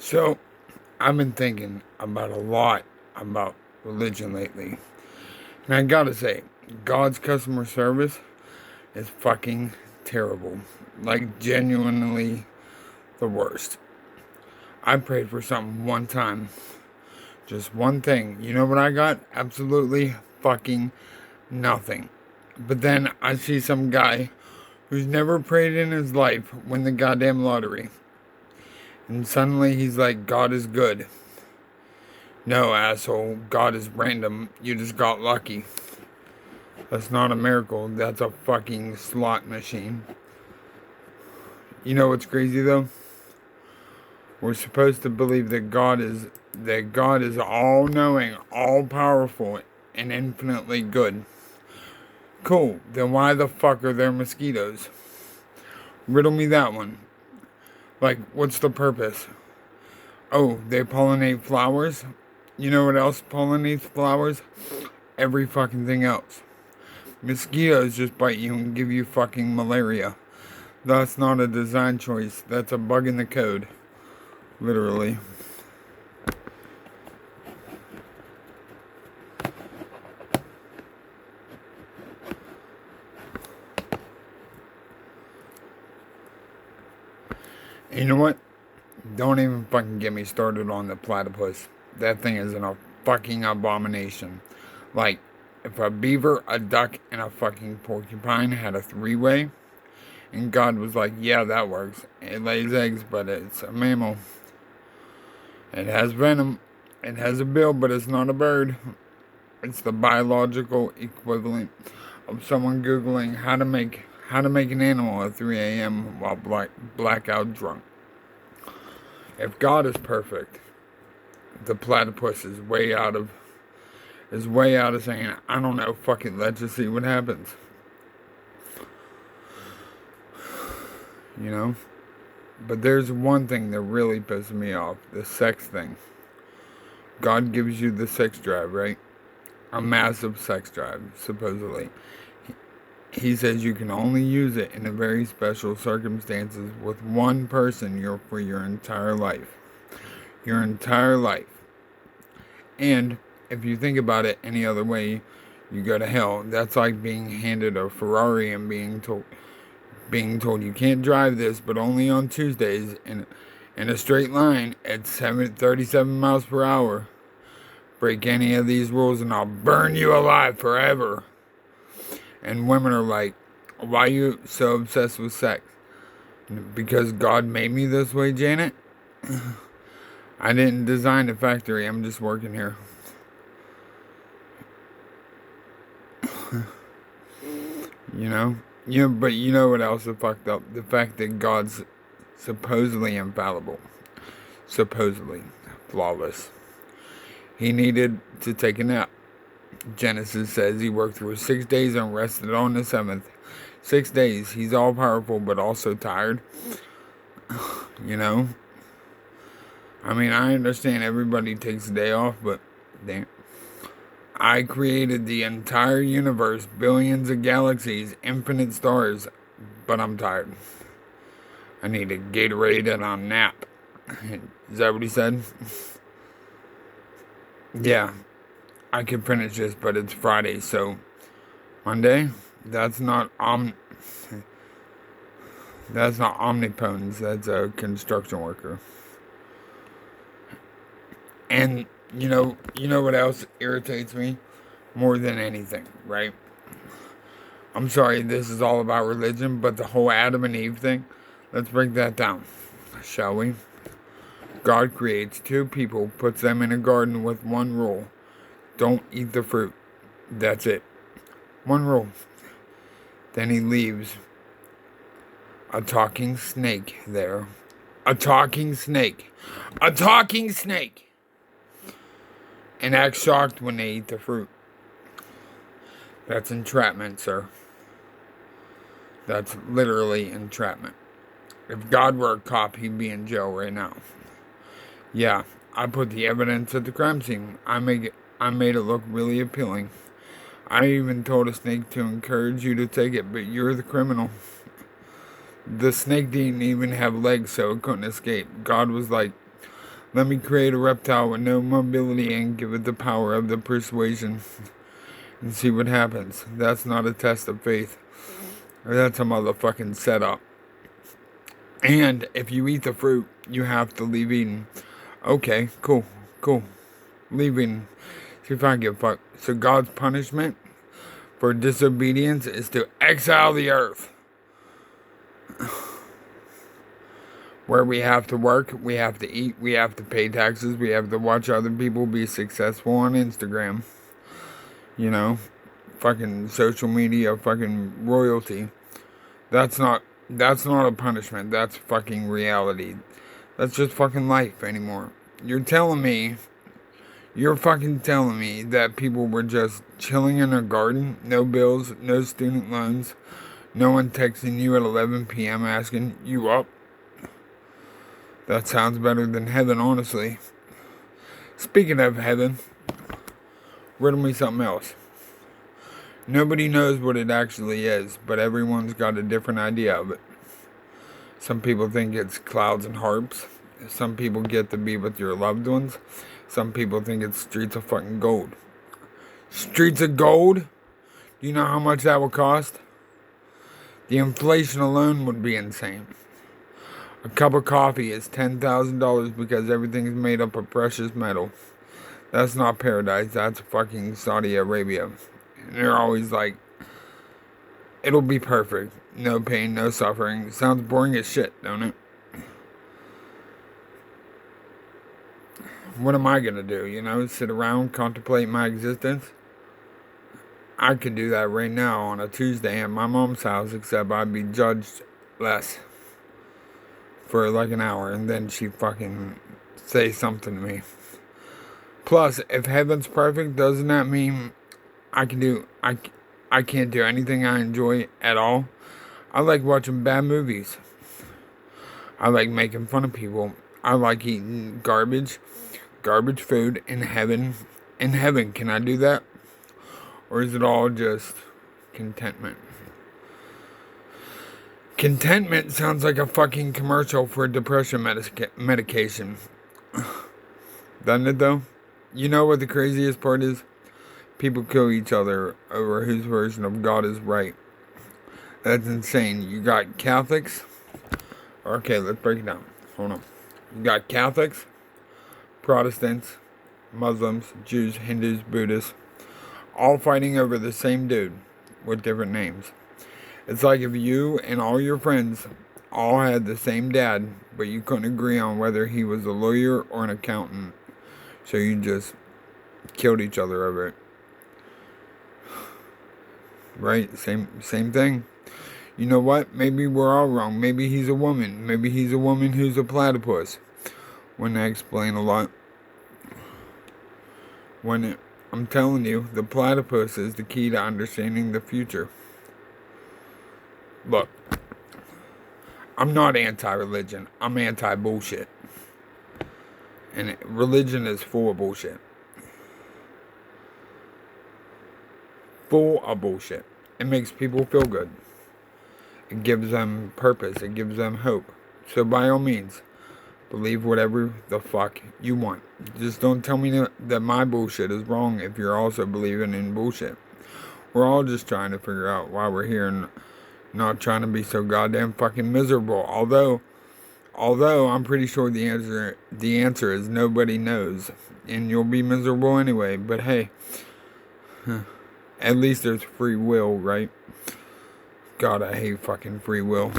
So, I've been thinking about a lot about religion lately. And I gotta say, God's customer service is fucking terrible. Like, genuinely the worst. I prayed for something one time. Just one thing. You know what I got? Absolutely fucking nothing. But then I see some guy who's never prayed in his life win the goddamn lottery. And suddenly he's like, God is good. No, asshole. God is random. You just got lucky. That's not a miracle. That's a fucking slot machine. You know what's crazy though? We're supposed to believe that God is all knowing, all powerful, and infinitely good. Cool. Then why the fuck are there mosquitoes? Riddle me that one. Like, what's the purpose? Oh, they pollinate flowers? You know what else pollinates flowers? Every fucking thing else. Mosquitoes just bite you and give you fucking malaria. That's not a design choice. That's a bug in the code. Literally. And you know what? Don't even fucking get me started on the platypus. That thing is a fucking abomination. Like, if a beaver, a duck, and a fucking porcupine had a three-way, and God was like, yeah, that works. It lays eggs, but it's a mammal. It has venom. It has a bill, but it's not a bird. It's the biological equivalent of someone Googling how to make an animal at 3 a.m. while blackout drunk. If God is perfect, the platypus is way out of saying, I don't know, fuck it, let's just see what happens. You know? But there's one thing that really pisses me off, the sex thing. God gives you the sex drive, right? A massive sex drive, supposedly. He says you can only use it in a very special circumstances with one person for your entire life. Your entire life. And if you think about it any other way, you go to hell. That's like being handed a Ferrari and being told you can't drive this, but only on Tuesdays in a straight line at 37 miles per hour. Break any of these rules and I'll burn you alive forever. And women are like, why are you so obsessed with sex? Because God made me this way, Janet? I didn't design the factory, I'm just working here. You know? But you know what else is fucked up? The fact that God's supposedly infallible. Supposedly flawless. He needed to take a nap. Genesis says he worked for 6 days and rested on the 7th. 6 days. He's all powerful but also tired. You know? I mean, I understand everybody takes a day off, but damn. I created the entire universe, billions of galaxies, infinite stars, but I'm tired. I need a Gatorade and a nap. Is that what he said? Yeah. I can finish this, but it's Friday, so Monday? That's not omnipotence, that's a construction worker. And you know what else irritates me more than anything, right? I'm sorry, this is all about religion, but the whole Adam and Eve thing, let's break that down, shall we? God creates two people, puts them in a garden with one rule. Don't eat the fruit. That's it. One rule. Then he leaves a talking snake there. A talking snake. A talking snake! And act shocked when they eat the fruit. That's entrapment, sir. That's literally entrapment. If God were a cop, he'd be in jail right now. Yeah, I put the evidence at the crime scene. I made it look really appealing. I even told a snake to encourage you to take it, but you're the criminal. The snake didn't even have legs, so it couldn't escape. God was like, Let me create a reptile with no mobility and give it the power of the persuasion and see what happens. That's not a test of faith. That's a motherfucking setup. And if you eat the fruit, you have to leave eating. Okay, cool. Leave eating. See if I give a fuck. So God's punishment for disobedience is to exile the earth. Where we have to work, we have to eat, we have to pay taxes, we have to watch other people be successful on Instagram. You know, fucking social media, fucking royalty. That's not a punishment. That's fucking reality. That's just fucking life anymore. You're fucking telling me that people were just chilling in their garden, no bills, no student loans, no one texting you at 11 p.m. asking you up? That sounds better than heaven, honestly. Speaking of heaven, riddle me something else. Nobody knows what it actually is, but everyone's got a different idea of it. Some people think it's clouds and harps. Some people get to be with your loved ones. Some people think it's streets of fucking gold. Streets of gold? Do you know how much that would cost? The inflation alone would be insane. A cup of coffee is $10,000 because everything's made up of precious metal. That's not paradise. That's fucking Saudi Arabia. And they're always like, it'll be perfect. No pain, no suffering. Sounds boring as shit, don't it? What am I gonna do? You know, sit around, contemplate my existence? I could do that right now on a Tuesday at my mom's house, except I'd be judged less for like an hour, and then she fucking say something to me. Plus, if heaven's perfect, doesn't that mean I can't do anything I enjoy at all? I like watching bad movies. I like making fun of people. I like eating garbage food in heaven. In heaven, can I do that? Or is it all just contentment? Contentment sounds like a fucking commercial for depression medication. Doesn't it though? You know what the craziest part is? People kill each other over whose version of God is right. That's insane. You got Catholics. Okay, let's break it down. Hold on. You got Catholics, Protestants, Muslims, Jews, Hindus, Buddhists, all fighting over the same dude with different names. It's like if you and all your friends all had the same dad, but you couldn't agree on whether he was a lawyer or an accountant. So you just killed each other over it. Right? Same thing. You know what? Maybe we're all wrong. Maybe he's a woman. Maybe he's a woman who's a platypus. Wouldn't that explain a lot? I'm telling you, the platypus is the key to understanding the future. Look, I'm not anti-religion. I'm anti-bullshit. And religion is full of bullshit. Full of bullshit. It makes people feel good. It gives them purpose. It gives them hope. So by all means, believe whatever the fuck you want. Just don't tell me that my bullshit is wrong if you're also believing in bullshit. We're all just trying to figure out why we're here and not trying to be so goddamn fucking miserable. Although I'm pretty sure the answer is nobody knows. And you'll be miserable anyway. But hey, at least there's free will, right? God, I hate fucking free will.